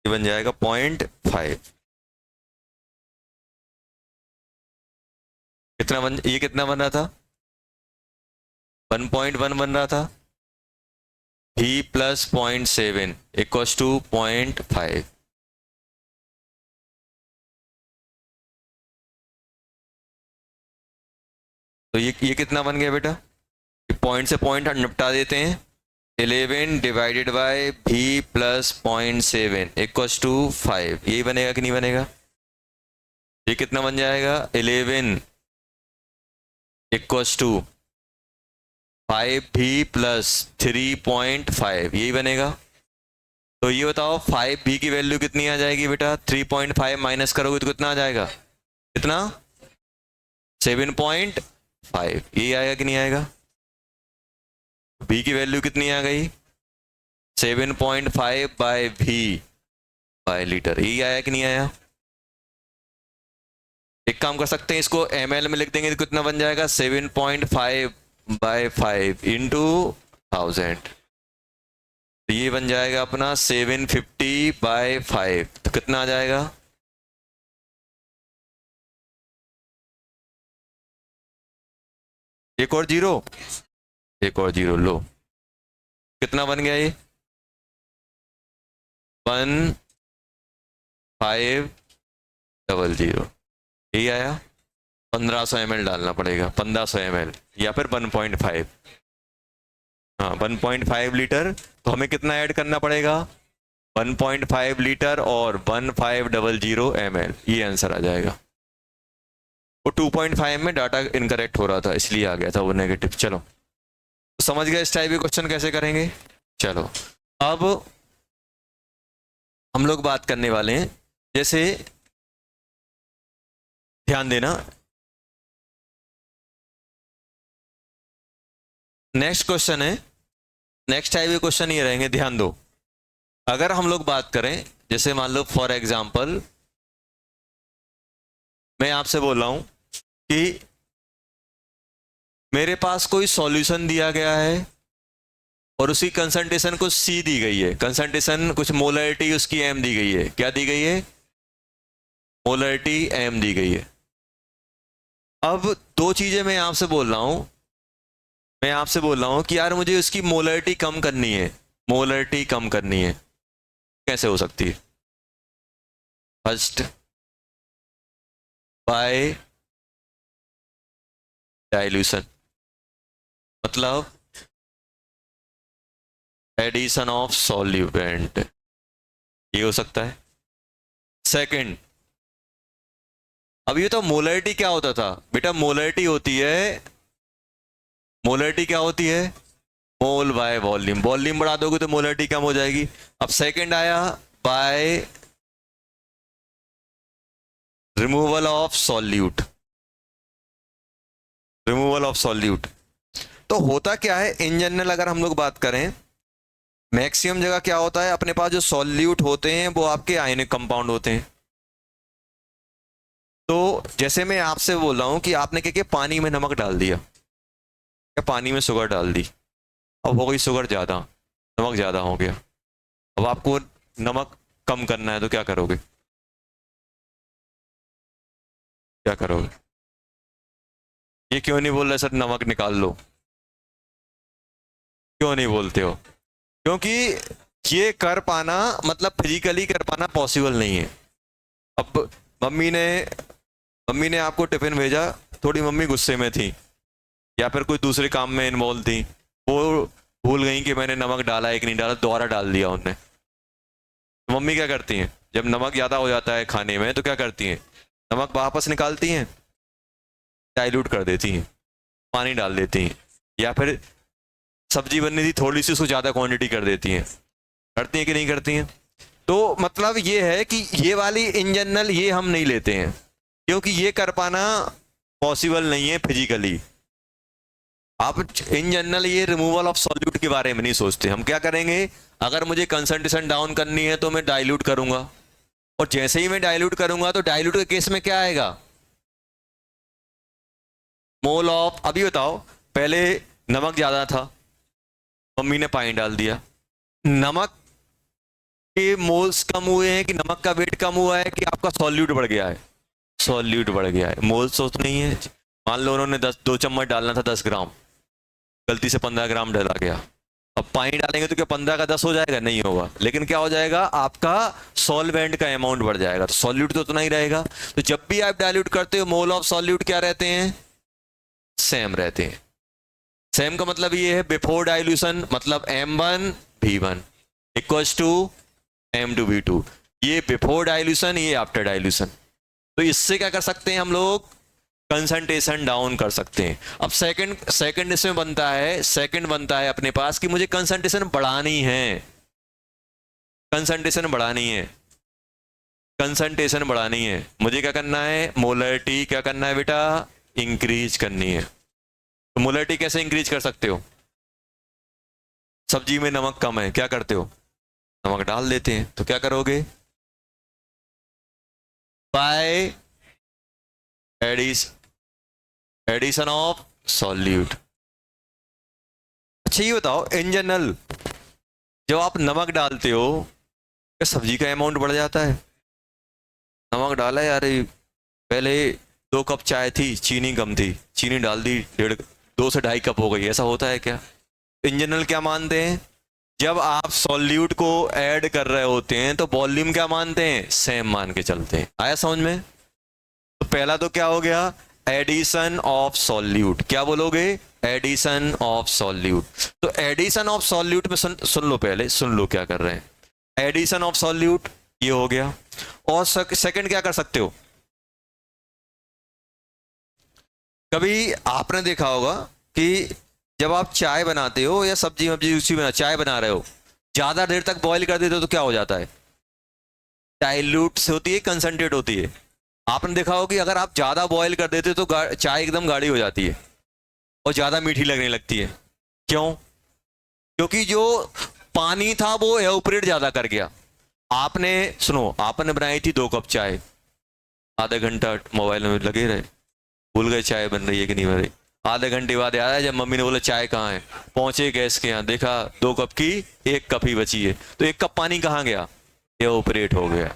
Speaker 1: ये बन जाएगा 0.5। ये कितना बन रहा था? 1.1 बन रहा था। v plus 0.7 equals to 0.5। तो ये कितना बन गया बेटा? पॉइंट से पॉइंट निपटा देते हैं। 11 divided by v plus 0.7 equals to 5। यही बनेगा कि नहीं बनेगा? ये कितना बन जाएगा? 11 इक्वल्स टू 5v प्लस 3.5। यही बनेगा। तो ये बताओ 5v की वैल्यू कितनी आ जाएगी बेटा? 3.5 माइनस करोगे तो कितना आ जाएगा? कितना? 7.5। यही आएगा कि नहीं आएगा? v की वैल्यू कितनी आ गई? 7.5 बाय v बाय लीटर। यही आया कि नहीं आया? एक काम कर सकते हैं, इसको ml में लिख देंगे तो कितना बन जाएगा? 7.5 बाय 5 इंटू 1000। तो ये बन जाएगा अपना 750 बाय 5। तो कितना आ जाएगा? एक और जीरो, एक और जीरो लो। कितना बन गया ये? 1500। यही आया। 1500 ml डालना पड़ेगा, 1500 ml या फिर 1.5। हाँ 1.5 लीटर। तो हमें कितना ऐड करना पड़ेगा? 1.5 लीटर और 1500 ml। ये आंसर आ जाएगा। वो 2.5 में डाटा इनकरेक्ट हो रहा था इसलिए आ गया था वो नेगेटिव। चलो तो समझ गए इस टाइप के क्वेश्चन कैसे करेंगे। चलो अब हम लोग बात करने वाले हैं, जैसे ध्यान देना, नेक्स्ट क्वेश्चन है, नेक्स्ट टाइप के क्वेश्चन ये रहेंगे, ध्यान दो। अगर हम लोग बात करें, जैसे मान लो फॉर एग्जांपल मैं आपसे बोल रहा हूं कि मेरे पास कोई सॉल्यूशन दिया गया है और उसकी कंसंट्रेशन कुछ C दी गई है। कंसंट्रेशन कुछ मोलरिटी उसकी M दी गई है। क्या दी गई है? मोलरिटी M दी गई है। अब दो चीजें मैं आपसे बोल रहा हूं, मैं आपसे बोल रहा हूं कि यार मुझे उसकी मोलरिटी कम करनी है, मोलरिटी कम करनी है। कैसे हो सकती है? फर्स्ट बाय डाइल्यूशन, मतलब एडिशन ऑफ सॉल्यूएंट, ये हो सकता है। सेकंड, अब ये तो मोलरिटी क्या होता था बेटा? मोलरिटी होती है, मोलरिटी क्या होती है? मोल बाय वॉल्यूम। वॉल्यूम बढ़ा दोगे तो मोलरिटी कम हो जाएगी। अब सेकंड आया by removal of solute, removal of solute. तो होता क्या है इन जनरल, अगर हम लोग बात करें, मैक्सिमम जगह क्या होता है, अपने पास जो सॉल्यूट होते हैं वो आपके आयनिक कंपाउंड होते हैं। तो जैसे मैं आपसे बोल रहा हूं कि आपने क्या किया, पानी में नमक डाल दिया, या पानी में शुगर डाल दी। अब हो गई शुगर ज़्यादा, नमक ज़्यादा हो गया। अब आपको नमक कम करना है तो क्या करोगे? क्या करोगे? ये क्यों नहीं बोल रहे सर नमक निकाल लो? क्यों नहीं बोलते हो? क्योंकि ये कर पाना, मतलब फिजिकली कर पाना पॉसिबल नहीं है। अब मम्मी ने आपको टिफिन भेजा, थोड़ी मम्मी गुस्से में थी या फिर कोई दूसरे काम में इन्वॉल्व थी, वो भूल गई कि मैंने नमक डाला है कि नहीं डाला, दोबारा डाल दिया उनने। मम्मी क्या करती हैं, जब नमक ज़्यादा हो जाता है खाने में तो क्या करती हैं? नमक वापस निकालती हैं, डाइल्यूट कर देती हैं, पानी डाल देती हैं, या फिर सब्जी बननी थी थोड़ी सी उसको ज़्यादा क्वांटिटी कर देती हैं। करती हैं कि नहीं करती हैं? तो मतलब ये है कि ये वाली इन जनरल ये हम नहीं लेते हैं, क्योंकि ये कर पाना पॉसिबल नहीं है फिजिकली। आप इन जनरल ये रिमूवल ऑफ सॉल्यूट के बारे में नहीं सोचते। हम क्या करेंगे, अगर मुझे कंसंट्रेशन डाउन करनी है तो मैं डाइल्यूट करूंगा, और जैसे ही मैं डाइल्यूट करूंगा तो डाइल्यूट के केस में क्या आएगा, मोल ऑफ। अभी बताओ, पहले नमक ज्यादा था, मम्मी ने पानी डाल दिया, नमक के मोल्स कम हुए हैं कि नमक का वेट कम हुआ है कि आपका सॉल्यूट बढ़ गया है, सॉल्यूट बढ़ गया है। मोल्स तो नहीं है। मान लो उन्होंने 2 चम्मच डालना था 10 ग्राम, गलती से 15 ग्राम डाला गया। अब पानी डालेंगे तो क्या 15 का 10 हो जाएगा, नहीं होगा, लेकिन क्या हो जाएगा, आपका सॉल्वेंट का अमाउंट बढ़ जाएगा, तो सॉल्यूट तो उतना ही रहेगा। तो जब भी आप डाइल्यूट करते हो मोल ऑफ सॉल्यूट क्या रहते हैं, सेम रहते हैं। सेम का मतलब ये है बिफोर डाइल्यूशन, मतलब M1V1 इक्वल्स टू M2V2, ये बिफोर डाइल्यूशन, ये आफ्टर डाइल्यूशन। तो इससे क्या कर सकते हैं हम लोग, कंसंट्रेशन डाउन कर सकते हैं। अब सेकंड इसमें बनता है, सेकंड बनता है अपने पास कि मुझे कंसंट्रेशन बढ़ानी है, कंसंट्रेशन बढ़ानी है, कंसंट्रेशन बढ़ानी है। मुझे क्या करना है, मोलरिटी क्या करना है बेटा, इंक्रीज करनी है। तो मोलरिटी कैसे इंक्रीज कर सकते हो, सब्जी में नमक कम है, क्या करते हो, नमक डाल देते हैं। तो क्या करोगे, बाय एडिशन ऑफ सॉल्यूट। अच्छा ये बताओ, इन जनरल जब आप नमक डालते हो क्या सब्जी का अमाउंट बढ़ जाता है, नमक डाला यार, पहले 2 कप चाय थी, चीनी कम थी, चीनी डाल दी 2 से 2.5 कप हो गई, ऐसा होता है क्या। इन जनरल क्या मानते हैं, जब आप सॉल्यूट को ऐड कर रहे होते हैं तो वॉल्यूम क्या मानते हैं, सेम मान के चलते हैं। आया समझ में। तो पहला तो क्या हो गया, एडिशन ऑफ सॉल्यूट, क्या बोलोगे, एडिशन ऑफ सॉल्यूट। तो एडिशन ऑफ सॉल्यूट में सुन लो, पहले सुन लो क्या कर रहे हैं, एडिशन ऑफ सॉल्यूट ये हो गया। और सेकंड क्या कर सकते हो, कभी आपने देखा होगा कि जब आप चाय बनाते हो या सब्जी वब्जी उसी में चाय बना रहे हो, ज्यादा देर तक बॉईल कर देते हो तो क्या हो जाता है, डाइल्यूट से होती है, कंसंट्रेट होती है। आपने देखा होगा कि अगर आप ज्यादा बॉईल कर देते हो तो चाय एकदम गाढ़ी हो जाती है और ज्यादा मीठी लगने लगती है। क्यों, क्योंकि जो पानी था वो एवोपरेट ज्यादा कर गया। आपने सुनो, आपने बनाई थी 2 कप चाय, आधा घंटा मोबाइल में लगे रहे, भूल गए चाय बन रही है कि नहीं बन रही। आधे घंटे बाद याद आया जब मम्मी ने बोला चाय कहाँ है, पहुंचे गैस के यहाँ, देखा 2 कप की 1 कप ही बची है, तो 1 कप पानी कहाँ गया, एवोपरेट हो गया।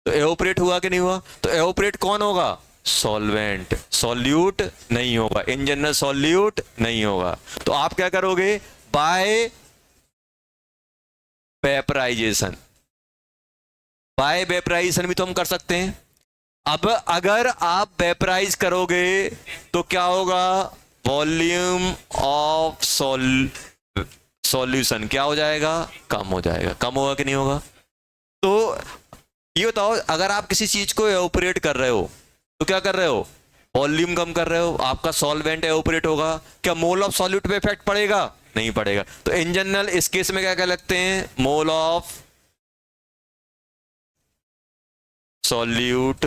Speaker 1: तो एवोपरेट हुआ कि नहीं हुआ, तो एवोपरेट कौन होगा, सॉल्वेंट, सॉल्यूट नहीं होगा, इन जनरल सॉल्यूट नहीं होगा। तो आप क्या करोगे, बाय वेपराइजेशन, बाय वेपराइजेशन भी तो हम कर सकते हैं। अब अगर आप वेपराइज करोगे तो क्या होगा, वॉल्यूम ऑफ सॉल्यूशन क्या हो जाएगा, कम हो जाएगा। कम होगा कि नहीं होगा। तो ये बताओ, अगर आप किसी चीज को एवोपरेट कर रहे हो तो क्या कर रहे हो, वॉल्यूम कम कर रहे हो, आपका सॉल्वेंट एवोपरेट होगा, क्या मोल ऑफ सॉल्यूट पे इफेक्ट पड़ेगा, नहीं पड़ेगा। तो इन जनरल इस केस में क्या क्या लगते हैं, मोल ऑफ सॉल्यूट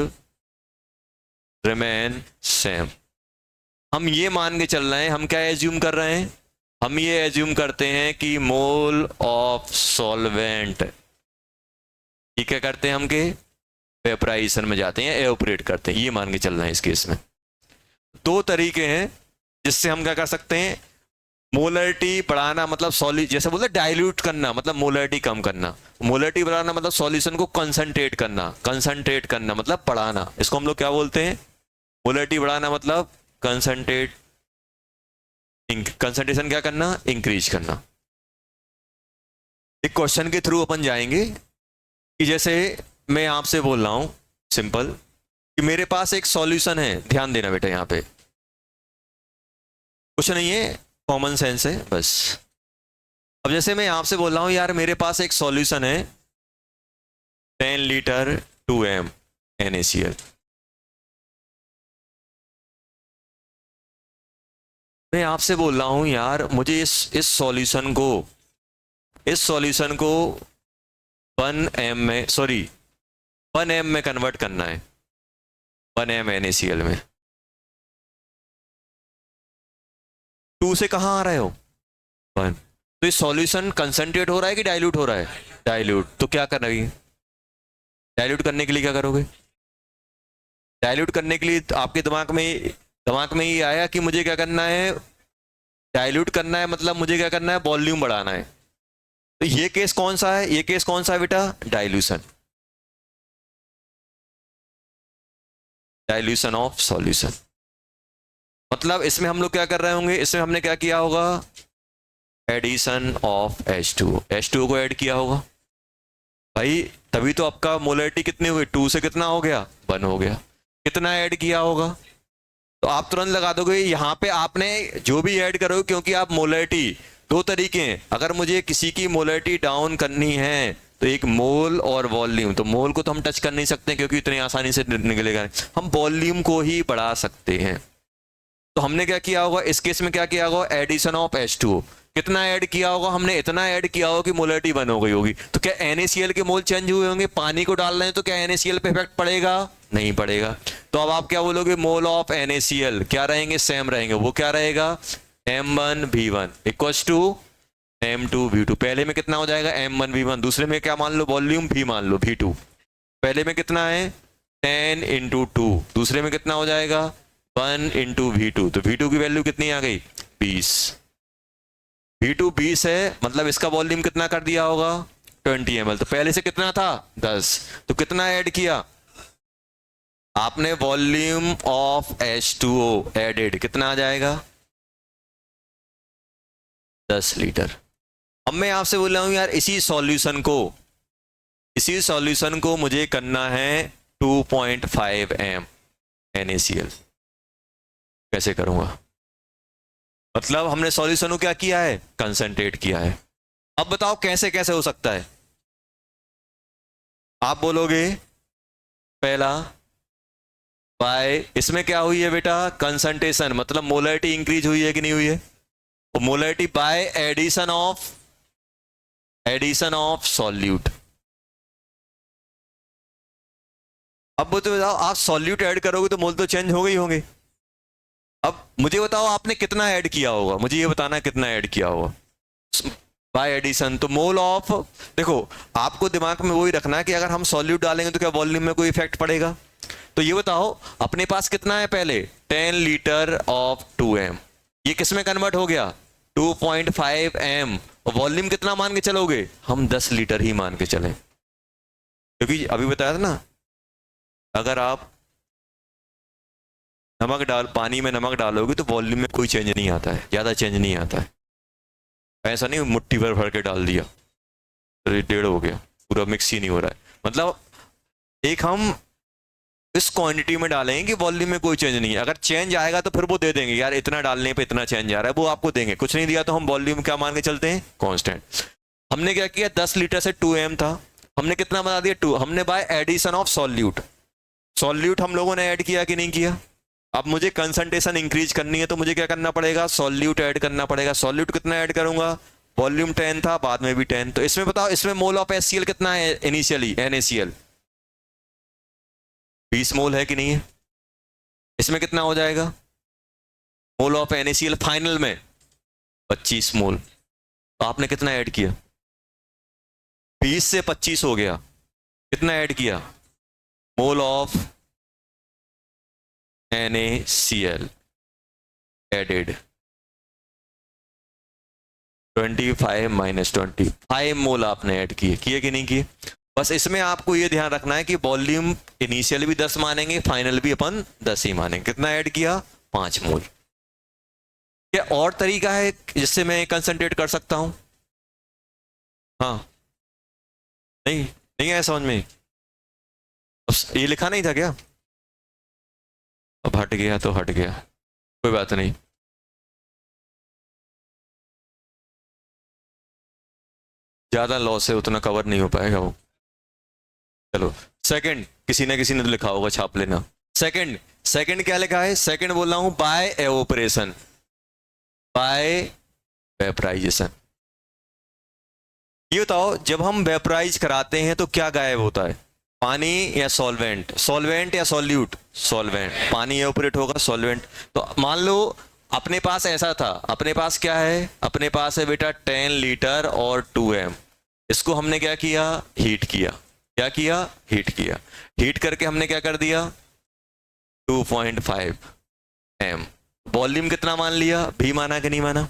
Speaker 1: रिमेन सेम। हम ये मान के चल रहे हैं, हम क्या एज्यूम कर रहे हैं, हम ये एज्यूम करते हैं कि मोल ऑफ सॉल्वेंट, ये क्या करते हैं हम के वेपराइजेशन में जाते हैं, एवोपरेट करते हैं, ये मान के चल रहे हैं। इस केस में 2 तरीके हैं जिससे हम क्या कर सकते हैं, मोलरिटी बढ़ाना मतलब सॉल्यूट, जैसे बोलते डाइल्यूट करना मतलब मोलरिटी कम करना, मोलरिटी बढ़ाना मतलब सॉल्यूशन को कंसंट्रेट करना, कंसंट्रेट करना मतलब बढ़ाना, इसको हम लोग क्या बोलते हैं, मोलरिटी बढ़ाना मतलब कंसंट्रेट, कंसंट्रेशन क्या करना, इंक्रीज करना। एक क्वेश्चन के थ्रू अपन जाएंगे कि जैसे मैं आपसे बोल रहा हूं सिंपल कि मेरे पास एक सॉल्यूशन है, ध्यान देना बेटा, यहां पे कुछ नहीं है, कॉमन सेंस है बस। अब जैसे मैं आपसे बोल रहा हूं यार मेरे पास एक सॉल्यूशन है 10 लीटर 2m NaCl, मैं आपसे बोल रहा हूं यार मुझे इस सॉल्यूशन को 1m में, सॉरी 1m में कन्वर्ट करना है, 1m NaCl में। 2 से कहाँ आ रहे हो 1। तो ये सॉल्यूशन कंसंट्रेट हो रहा है कि डाइल्यूट हो रहा है, डाइल्यूट। तो क्या करोगे, डाइल्यूट करने के लिए क्या करोगे, डाइल्यूट करने के लिए आपके दिमाग में ये आया कि मुझे क्या करना है, डाइल्यूट करना है, मतलब मुझे क्या करना है, वॉल्यूम बढ़ाना है। तो ये केस कौन सा है, ये केस कौन सा है बेटा, डाइल्यूशन, डाइल्यूशन ऑफ सॉल्यूशन। मतलब इसमें हम लोग क्या कर रहे होंगे, इसमें हमने क्या किया होगा, एडिशन ऑफ H2O, H2O को ऐड किया होगा भाई, तभी तो आपका मोलरिटी कितनी हुई, 2 से कितना हो गया, 1 हो गया। कितना ऐड किया होगा, तो आप तुरंत लगा दोगे यहां पे आपने जो भी ऐड करोगे, क्योंकि आप मोलरिटी 2 तरीके हैं, अगर मुझे किसी की मोलरिटी डाउन करनी है तो एक मोल और वॉल्यूम। तो मोल को तो हम टच कर नहीं सकते क्योंकि इतनी आसानी से निकलेगा, हम वॉल्यूम को ही बढ़ा सकते हैं। तो हमने क्या किया होगा इस केस में, क्या किया होगा, एडिशन ऑफ H2O। कितना ऐड किया होगा हमने, इतना ऐड किया होगा कि मोलरिटी 1 हो गई होगी। तो क्या NaCl के मोल चेंज हुए होंगे, पानी को डाल रहे हैं तो क्या NaCl पे इफेक्ट पड़ेगा, नहीं पड़ेगा। तो अब आप क्या बोलोगे, मोल ऑफ NaCl क्या रहेंगे, सेम रहेंगे। वो क्या रहेगा, M1V1 इक्वल्स टू M2V2। पहले में कितना हो जाएगा, M1V1, दूसरे में क्या मान लो, वॉल्यूम V मान लो, V2। पहले में कितना है 10 × 2, दूसरे में कितना हो जाएगा 1 × V2। तो V2 की वैल्यू कितनी आ गई, 20। V2 20 है, मतलब इसका वॉल्यूम कितना कर दिया होगा, 20 ml। तो पहले से कितना था 10, तो कितना ऐड किया आपने, वॉल्यूम ऑफ H2O एडेड, कितना आ जाएगा 10 लीटर। अब मैं आपसे बोल रहा हूं यार, इसी सॉल्यूशन को मुझे करना है 2.5 m NaCl। कैसे करूंगा, मतलब हमने सॉल्यूशन को क्या किया है, कंसंट्रेट किया है। अब बताओ कैसे कैसे हो सकता है, आप बोलोगे पहला बाय, इसमें क्या हुई है बेटा, कंसंट्रेशन, मतलब मोलरिटी इंक्रीज हुई है कि नहीं हुई है, तो molarity by addition of solute. अब तो बताओ, आप सॉल्यूट ऐड करोगे तो मोल तो चेंज हो गई होंगे। अब मुझे बताओ आपने कितना ऐड किया होगा, मुझे ये बताना है कितना ऐड किया होगा बाय एडिशन। तो मोल ऑफ, देखो आपको दिमाग में वही रखना है कि अगर हम सॉल्यूट डालेंगे तो क्या वॉल्यूम में कोई इफेक्ट पड़ेगा। तो ये बताओ अपने पास कितना है, पहले 10 लीटर ऑफ 2m, ये किस में कन्वर्ट हो गया 2.5 m, और वॉल्यूम कितना मान के चलोगे, हम 10 लीटर ही मान के चलें, क्योंकि अभी बताया था ना, अगर आप पानी में नमक डालोगे तो वॉल्यूम में कोई चेंज नहीं आता है, ज्यादा चेंज नहीं आता है। ऐसा नहीं मुट्ठी भर के डाल दिया तो 1.5 हो गया, पूरा मिक्स ही नहीं हो रहा है। मतलब एक हम इस क्वांटिटी में डालेंगे कि वॉल्यूम में कोई चेंज नहीं है, अगर चेंज आएगा तो फिर वो दे देंगे, यार इतना डालने पे इतना चेंज आ रहा है, वो आपको देंगे। कुछ नहीं दिया तो हम वॉल्यूम क्या मान के चलते हैं, कांस्टेंट। हमने क्या किया, 10 लीटर से 2m था, हमने कितना बना दिया 2, हमने बाय एडिशन ऑफ सॉल्यूट हम लोगों ने ऐड किया कि नहीं किया। अब मुझे कंसंट्रेशन इंक्रीज करनी है तो मुझे क्या करना पड़ेगा, सॉल्यूट ऐड करना पड़ेगा। सॉल्यूट कितना ऐड करूंगा, वॉल्यूम 10 था, बाद में भी 10। तो इसमें बताओ, इसमें मोल ऑफ HCl कितना है इनिशियली, NaCl 20 मोल है कि नहीं है। इसमें कितना हो जाएगा, मोल ऑफ NaCl फाइनल में 25 मोल। तो आपने कितना ऐड किया, 20 से 25 हो गया, कितना ऐड किया, mole of NaCl added 25 minus 25 mole आपने ऐड किए कि नहीं किए। बस इसमें आपको ये ध्यान रखना है कि वॉल्यूम इनिशियल भी 10 मानेंगे, फाइनल भी अपन 10 ही मानेंगे। कितना ऐड किया, 5 मोल। क्या और तरीका है जिससे मैं कंसंट्रेट कर सकता हूं, हाँ नहीं नहीं आया समझ में, ये लिखा नहीं था क्या, अब हट गया तो हट गया, कोई बात नहीं। ज्यादा लॉस है, उतना कवर नहीं हो पाएगा वो। चलो सेकंड, किसी ने तो लिखा होगा, छाप लेना। सेकंड क्या लिखा है, सेकंड बोल रहा हूं बाय एवोपरेशन, बाय वेपराइजेशन। ये बताओ जब हम वेपराइज कराते हैं तो क्या गायब होता है, पानी या सॉल्वेंट या सॉल्यूट, सॉल्वेंट। पानी एवोपरेट होगा, सॉल्वेंट। तो मान लो अपने पास ऐसा था, अपने पास क्या है, अपने पास है बेटा 10 लीटर और 2m। इसको हमने क्या किया, हीट किया। क्या किया, हीट किया। हीट करके हमने क्या कर दिया, 2.5 m। वॉल्यूम कितना मान लिया, भी माना कि नहीं माना।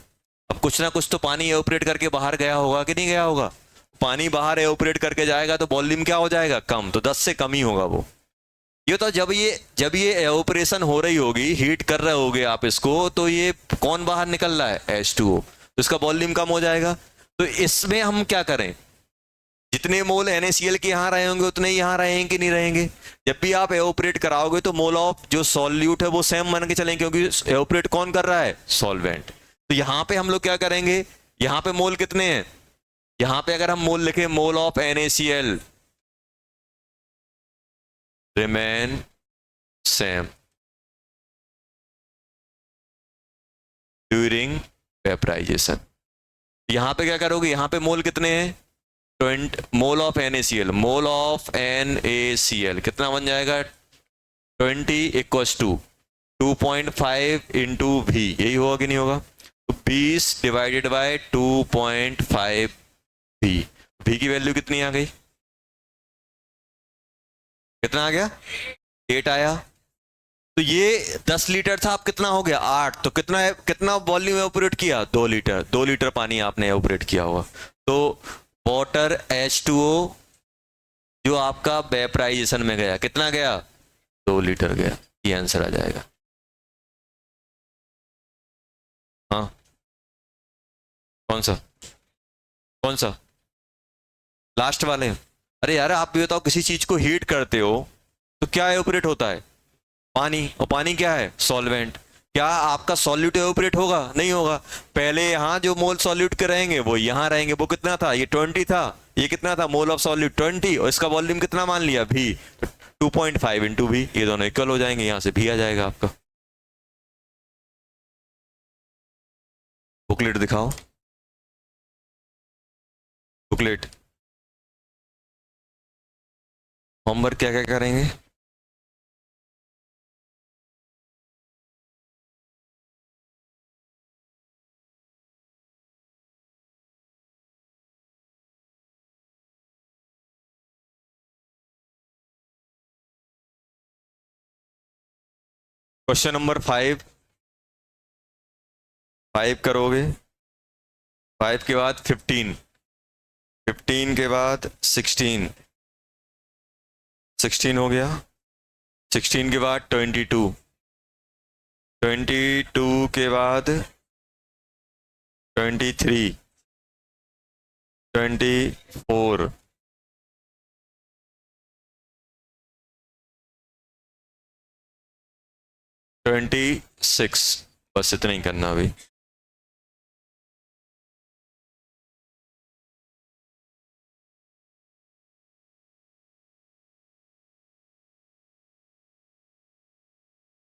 Speaker 1: अब कुछ ना कुछ तो पानी एवोपरेट करके बाहर गया होगा कि नहीं गया होगा। पानी बाहर एवोपरेट करके जाएगा तो वॉल्यूम क्या हो जाएगा, कम, तो 10 से कम ही होगा वो। ये तो जब ये एवोपरेशन हो रही होगी, हीट कर रहे होगे आप इसको, तो ये कौन बाहर निकल रहा है, H2O, तो इसका वॉल्यूम कम हो जाएगा। तो इसमें हम क्या करें, जितने मोल NaCl के यहाँ रहे होंगे उतने ही यहाँ रहेंगे कि नहीं रहेंगे। जब भी आप एवोपरेट कराओगे तो मोल ऑफ जो सॉल्यूट है वो सेम मान के चलेंगे, क्योंकि एवोपरेट कौन कर रहा है, सॉल्वेंट। तो यहाँ पे हम लोग क्या करेंगे, यहाँ पे मोल कितने हैं, यहाँ पे अगर हम मोल लिखें, mole of NaCl remain same during vaporisation. यहां पे क्या करोगे, यहां पे मोल कितने हैं, 20 मोल of NaCl, mole of NaCl कितना बन जाएगा, 20 इक्वल्स टू 2.5 इंटू भी, यही होगा कि नहीं होगा। तो 20 डिवाइडेड बाय 2.5 भी की वैल्यू कितनी आ गई, कितना आ गया, 8 आया। तो ये 10 लीटर था, अब कितना हो गया, 8। तो कितना वॉल्यूम एवोपरेट किया, 2 लीटर। 2 लीटर पानी आपने एवोपरेट किया होगा। तो वाटर H2O जो आपका वेपराइजेशन में गया, कितना गया, 2 लीटर गया। ये आंसर आ जाएगा। हाँ, कौन सा, कौन सा, लास्ट वाले। अरे यार आप भी बताओ, किसी चीज को हीट करते हो तो क्या एवोपरेट होता है, पानी। और पानी क्या है, सॉल्वेंट। क्या आपका सॉल्यूट एवोपरेट होगा, नहीं होगा। पहले यहाँ जो मोल सॉल्यूट के रहेंगे वो यहाँ रहेंगे। वो कितना था, ये 20 था, ये कितना था, मोल ऑफ सॉल्यूट 20, और इसका वॉल्यूम कितना मान लिया, भी। 2.5 इंटू भी, ये दोनों इक्वल हो जाएंगे, यहाँ से भी आ जाएगा आपका। बुकलेट दिखाओ, बुकलेट। होमवर्क क्या क्या करेंगे, क्वेश्चन नंबर 5, 5 करोगे, 5 के बाद 15, 15 के बाद 16, 16 हो गया। 16 के बाद 22, 22 के बाद 23, 24, 26। बस इतना ही करना अभी।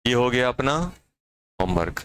Speaker 1: ये हो गया अपना होमवर्क।